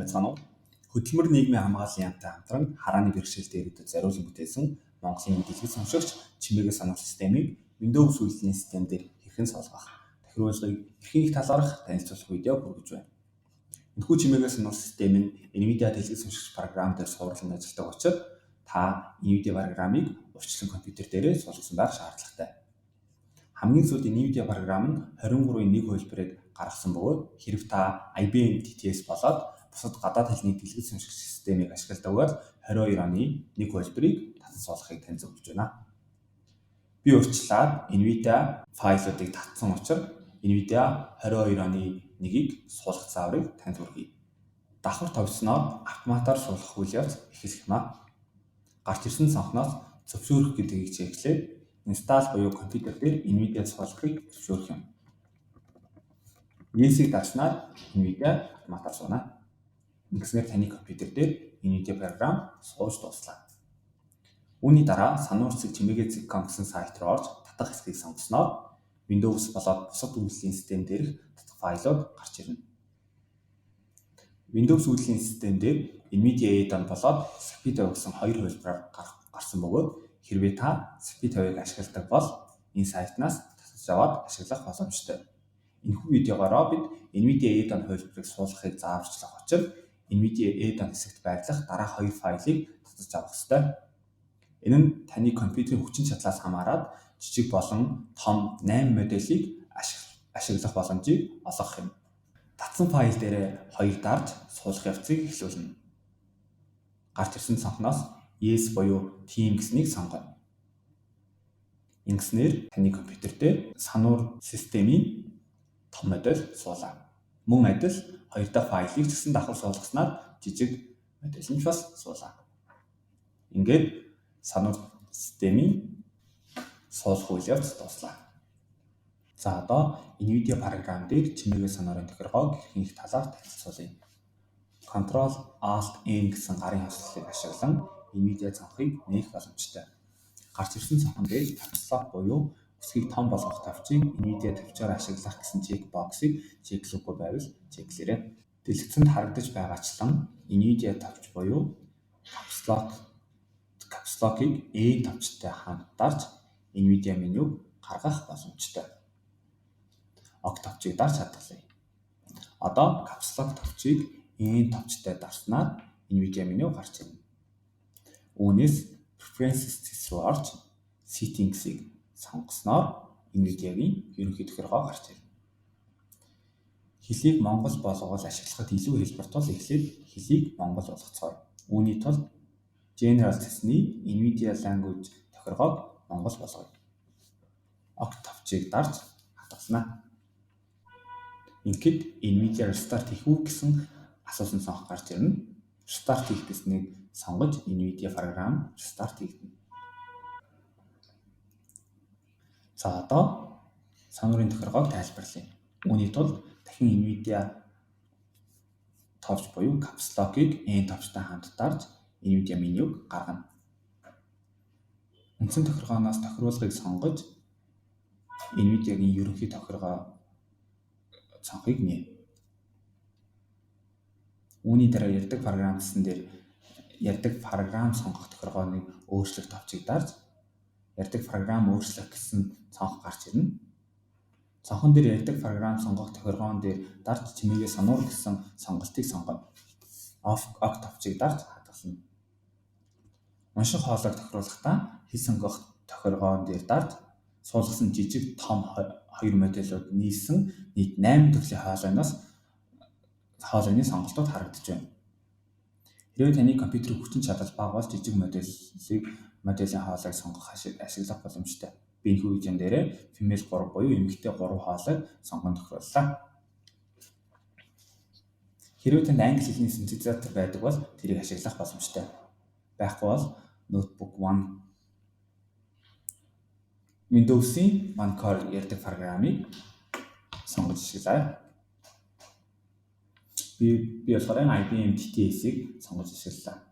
байцгаана уу? Хөдөлмөр нийгмийн хамгааллын яамтай хамтран харааны бэрхшээлтэй иргэдэд зориулан бүтээсэн Монголын дэлгэц уншигч чимээгүй санал системийг Windows үйлдвэрлэлийн системээр хэрхэн солгох, тохируулгыг эрхийн их талаарх танилцуулах видео хүргэж байна. Энэхүү чимээгүй санал систем нь NVIDIA дэлгэц уншигч програм дээр суурлан ажилладаг учраас та NVIDIA програмыг урьдчилан компьютер дээрээ суулгасан байх шаардлагатай. Хамгийн сүүлд NVIDIA програм нь 23-ийн 1 хувилбарыг гаргасан бөгөөд хэрэв та IBM TTS болоод бусад гадаад хэлний дэлгэц уншигч системийг ашигладаг бол 22 оны 1 хувилбарыг татан суулгахыг танд зөвлөж байна. Би урьдчилаад NVIDIA файлуудыг татсан учраас NVIDIA 22 оны 1-ийг суулгах зааврыг танд хүргэе. Давхар товчсноор автоматар суулгах үйл явц эхэлэх юмаа. Гарч ирсэн цонхноос зөвшөөрөх гэдгийг чеклээд install буюу компьютер дээр NVIDIA суулгахыг зөвшөөрөх юм. Yes-ийг дарснаар NVIDIA автоматар суунаа. Ингэснээр таны компьютер дээр NVIDIA програм сууж дуслаа. Үүний дараа сануурцэг чимээгүй.com гэсэн сайт руу орж татах хэсгийг сонгосноор Windows болоод бусад үйлдвэрлэлийн систем дээрх татах файлууд гарч ирнэ. Windows үйлдвэрлэлийн систем дээр NVIDIA Add-on болоод SAPI-тэй өгсөн 2 хувилбараар гарсан бөгөөд хэрвээ та SAPI-5-ыг ашигладаг бол энэ сайтнаас татаж аваад ашиглах боломжтой. Энэхүү видеогоор бид NVIDIA Add-on хувилбарыг суулгахыг зааварчлах учраас NVIDIA Add-on хэсэгт байрлах дараах 2 файлыг татаж авах ёстой. Энэ нь таны компьютерийн хүчин чадлаас хамаарат жижиг болон том 8 моделийг ашиглах боломжийг олгох юм. Татсан файл дээр 2 дарж суулгах явцыг эхлүүлнэ. Гарч ирсэн цонхноос Yes буюу Team гэснийг сонгоно. Ингэснээр таны компьютер дээр сануур системийн том модель суулаа. Мөн адил 2 дахь файлыг ч гэсэн давхар суулгаснаар жижиг модель нь бас суулаа. Ингээд сануур системийн суулгах үйл явц дуслаа. За одоо NVIDIA програм дээр чимээгүй сануурын тохиргоог хэрхэн их талаар танилцуулъя. Ctrl-Alt-N гэсэн гарын хослолыг ашиглан NVIDIA цонхыг нээх боломжтой. Гарч ирсэн цонхон дээр Caps Lock буюу үсгийг том болгох товчийг NVIDIA товчоор ашиглах гэсэн чекбоксыг чеклэхгүй байвал чеклээрэй. Дэлгэцэнд харагдаж байгаачлан NVIDIA товч буюу Caps Lock-ыг E товчтой хамт дарж NVIDIA менюг гаргах боломжтой. OK товчийг дарж хадгалъя. Одоо Caps Lock товчийг E товчтой дарснаар NVIDIA меню гарч ирнэ. Үүнээс Preferences руу орж Settings-ийг сонгосноор NVIDIA-гийн ерөнхий тохиргоо гарч ирнэ. Хэлийг монгол болгоод ашиглахад илүү хэлбэр тул эхлээд хэлийг монгол болгоцгоё. Үүний тулд General гэсний NVIDIA Language тохиргоог монгол болгоё. OK товчийг дарж хадгалнаа. Ингээд NVIDIA Restart хийх үү гэсэн асуусан цонх гарч ирнэ. Restart хийх гэснийг сонгож NVIDIA програм Restart хийгдэнэ. За одоо сануурын тохиргоог тайлбарлая. Үүний тулд дахин NVIDIA товч буюу Caps Lock-ыг N товчтой хамт дарж NVIDIA менюг гаргана. Үндсэн тохиргооноос тохируулгыг сонгож NVIDIA-гийн ерөнхий тохиргоо цонхыг нээх. Үүний дараа ярьдаг програм гэсэн дээр ярьдаг програм сонгох тохиргооны өөрчлөх товчийг дарж ярьдаг програм өөрчлөх гэсэн цонх гарч ирнэ. Цонхон дээр ярьдаг програм сонгох тохиргоон дээр дарж чимээгүй сануур гэсэн сонголтыг сонгоно. OK товчийг дарж хадгална. Унших хоолойг тохируулахдаа хэл сонгох тохиргоон дээр дарж суулгасан жижиг том 2 модулууд нийлсэн нийт 8 төрлийн хоолойны сонголтууд харагдаж байна. Хэрвээ таны компьютерийн хүчин чадал бага бол жижиг моделийн хоолойг сонгох ашиглах боломжтой. Би энэ видеон дээр Female 3 буюу эмэгтэй 3 хоолойг сонгон тохирууллаа. Хэрвээ танд англи хэлний синтезатор байдаг бол тэрийг ашиглах боломжтой. Байхгүй бол Notebook One Windows-ийн OneCore ярьдаг програмыг сонгож ашиглая. Би болохоор IBM TTS-ийг сонгож ашиглалаа.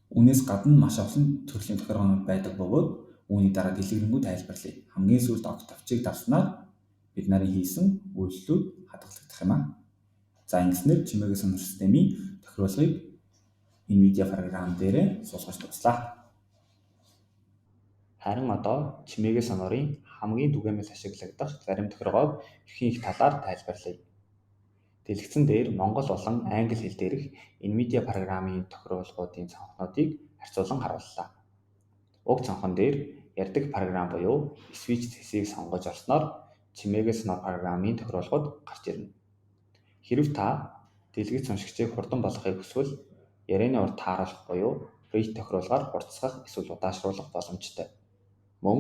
Үүнээс гадна маш олон төрлийн тохиргоонууд байдаг бөгөөд үүний дараа дэлгэрэнгүй тайлбарлая. Хамгийн сүүлд OK товчийг дарснаар бид нарын хийсэн үйлдэлүүд хадгалагдах юм аа. За ингэснээр чимээгүй сонор системийн тохируулгыг NVIDIA програм дээр суулгаж дуслаа. Харин одоо чимээгүй сонорын хамгийн түгээмэл ашиглагдах зарим тохиргоог эрхийн их талаар тайлбарлая. Дэлгэцэн дээр монгол болон англи хэл дээрх NVIDIA програмын тохируулгуудын цонхнуудыг харьцуулан харууллаа. Уг цонхон дээр ярьдаг програм буюу switch цэсийг сонгож орсноор чимээгүй сонор програмын тохируулгууд гарч ирнэ. Хэрэв та дэлгэц уншигчийг хурдан болгохыг хүсвэл ярианы урт тааруулах буюу read тохируулгаар хурцсах эсвэл удаашруулах боломжтой. Мөн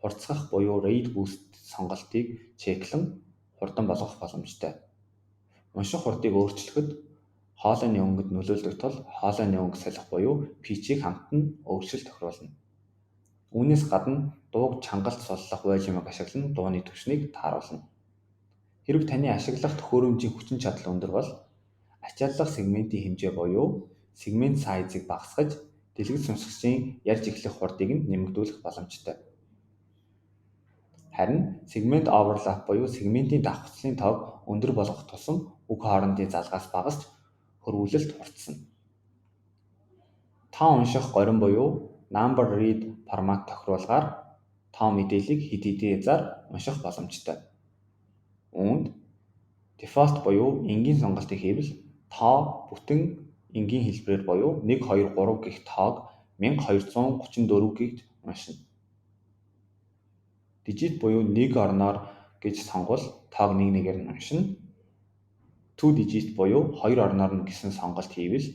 хурцсах буюу read boost сонголтыг чеклэн хурдан болгох боломжтой. Унших хурдыг өөрчлөхөд хоолойны өнгөд нөлөөлдөг тул хоолойны өнгө солих буюу pitch-ийг хамтан өөрчлөлт тохируулна. Үүнээс гадна дууг чангалт суллах волюмыг ашиглан дууны түвшнийг тааруулна. Хэрэв таны ашиглах төхөөрөмжийн хүчин чадал өндөр бол ачааллах сегментийн хэмжээ буюу сегмент сайзыг багасгаж дэлгэц сонсогчийн ярьж эхлэх хурдыг нь нэмэгдүүлэх боломжтой. Харин сегмент оверлап буюу сегментийн давхцлын тоог өндөр болгох тусам үг хоорондын залгаас багасч хөрвүүлэлт хурцсана. Та унших горин буюу number read формат тохируулгаар тоо мэдээллийг хэд хэдэн язаар унших боломжтой. Үүнд default буюу энгийн сонголтыг хийвэл тоо бүтэн энгийн хэлбэрээр буюу 1 2 3 гэх тоог 1234 гэгт уншина. Digit буюу 1 орноор гэж сонгол тоог нэг нэгээр нь уншина. 2 digit буюу 2 орноор нь гэсэн сонголт хийвэл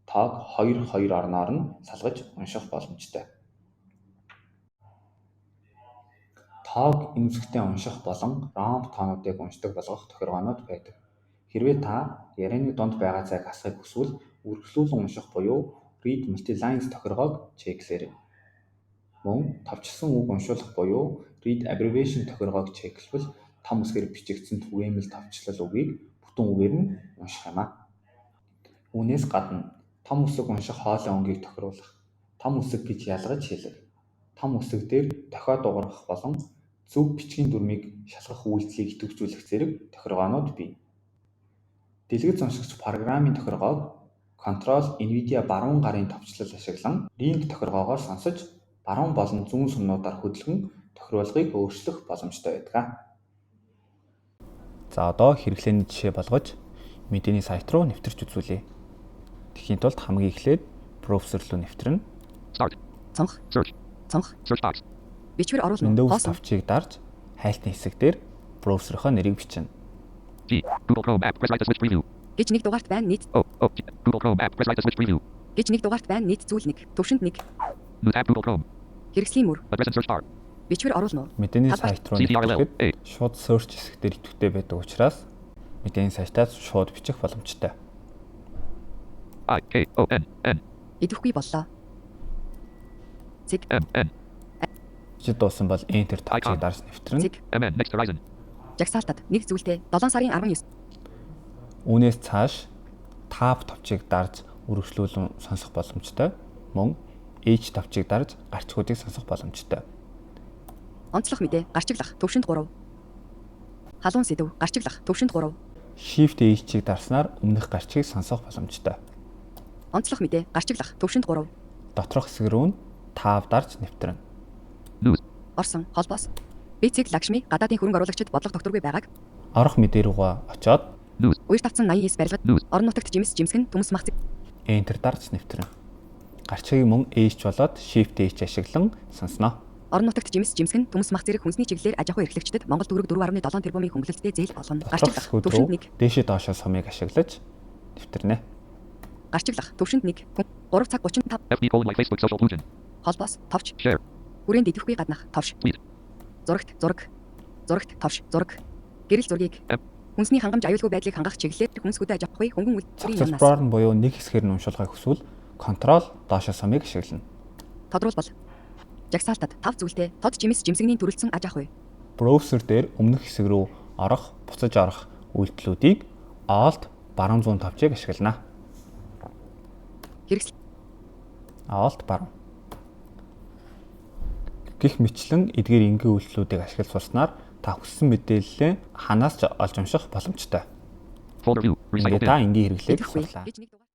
тоог 2 2 орноор нь салгаж унших боломжтой. Тоог эмзэгтэй унших болон ромб тоонуудыг уншдаг болгох тохиргоонууд байдаг. Хэрвээ та ярианы донд байгаа цайг хасахыг хүсвэл үргэлжлүүлэн унших буюу read multi-lines тохиргоог чеклээрэй. Мөн товчсон үг уншуулах буюу read abbreviation тохиргоог чеклэвэл том үсгээр бичигдсэн түгээмэл товчлол үгийг бүтэн үгээр нь унших юм а. Үүнээс гадна том үсэг унших хоолой өнгийг тохируулах, том үсэг гэж ялгаж хэлэх, том үсэг дээр дохиод дуургах болон зөв бичгийн дүрмийг шалгах үйлдэлийг идэвхжүүлэх зэрэг тохиргоонууд бий. Дэлгэц уншигч програмын тохиргоог Ctrl NVIDIA баруун гарын товчлол ашиглан link тохиргоогоор сонсож баруун болон зүүн сумнуудаар хөдөлгөн тохируулгыг өөрчлөх боломжтой байдаг. За одоо хэрэглээний жишээ болгож мэдээний сайт руу нэвтэрч үзүүлье. Тэхийн тулд хамгийн эхлээд browser руу нэвтрэнэ. Цонх. Search box. Бичвэр оруулна. Windows тавчийг дарж хайлтны хэсэг дээр browser-ийнхоо нэрийг бичнэ. Google Chrome app press right to switch preview. Гэж нэг дугаарт байна нийт. Google Chrome app press right to switch preview. Гэж нэг дугаарт байна нийт зүйл 1. Төвшөнд 1. New tab Google Chrome. Хэрэгслийн мөр. Address and search bar. Бичвэр оруулна. Мэдээний сайт руу нэвтрэхэд шууд search хэсэг дээр идэвхтэй байдаг учраас мэдээний сайтаас шууд бичих боломжтой. IKON. Идэвхгүй боллоо. Зэг. MN. Жид дуусан бол enter тавчийг дарж нэвтрэнэ. Зэг. MN next horizon. Жагсаалтад нэг зүйлтэй 7 сарын 19. Үүнээс цааш tab тавчийг дарж үргэлжлүүлэн сонсох боломжтой. Мөн H тавчийг дарж гарчгуудыг сонсох боломжтой. Онцлог мэдээ гарчиглах төвшөнд 3. Халуун сэдв гарчиглах төвшөнд 3. Shift H-ийг дарснаар өмнөх гарчгийг сонсох боломжтой. Онцлог мэдээ гарчиглах төвшөнд 3. Доторх хэсэг рүү tab дарж нэвтрэнэ. News. Орсон холбоос. Бицэг Лакшми гадаадын хөрөнгө оруулагчид бодлого тогтворгүй байгааг Орох мэдээ руугаа очоод News. үер тавцсан 89 барилгад орон нутагт жимс жимсгэн төмс мах enter дарж нэвтрэнэ. Гарчгийг мөн H болоод Shift H ашиглан сонсноо. орон нутагт жимс жимсгэн төмс мах зэрэг хүнсний чиглэлээр аж ахуй эрхлэгчдэд Монгол төгрөг 4.7 тэрбумын хөнгөлөлттэй зээл болгоно. Гарчиглах төвшөнд 1. Дээшээ доошоо сумыг ашиглаж нэвтрэнэ. Гарчиглах төвшөнд 1. 3 цаг 35. FB like Facebook social inclusion. Холбоос товч. Share. Хүрээнд идэвхгүй гаднах товш. Tweet. Зурагт товш зураг. Гэрэл зургийг хүнсний хангамж аюулгүй байдлыг хангах чиглэлээр хүнсгүүдэд аж ахуй хөнгөн үйлдвэрийн Цогц бар нь буюу нэг хэсгээр нь уншуулгыг хүсвэл Ctrl доошоо сумыг ашиглана. тодруулбал жагсаалтад 5 зүйлтэй тод жимс жимсгний төрөлцсөн аж ахуй. Browser дээр өмнөх хэсэг рүү орох, буцаж орох үйлдэлүүдийг Alt баруун зүүн тавчийг ашиглана. Хэрэгсэл Alt баруун. Гэх мэтлэн эдгээр энгийн үйлдэлүүдийг ашиглаж сурснаар та хүссэн мэдээллээ ханаас ч олж унших боломжтой. Folder view. Recital Ингээд bin. та энгийн хэрэглээд Мэдрэхгүй боллоо. гэж нэг дугаар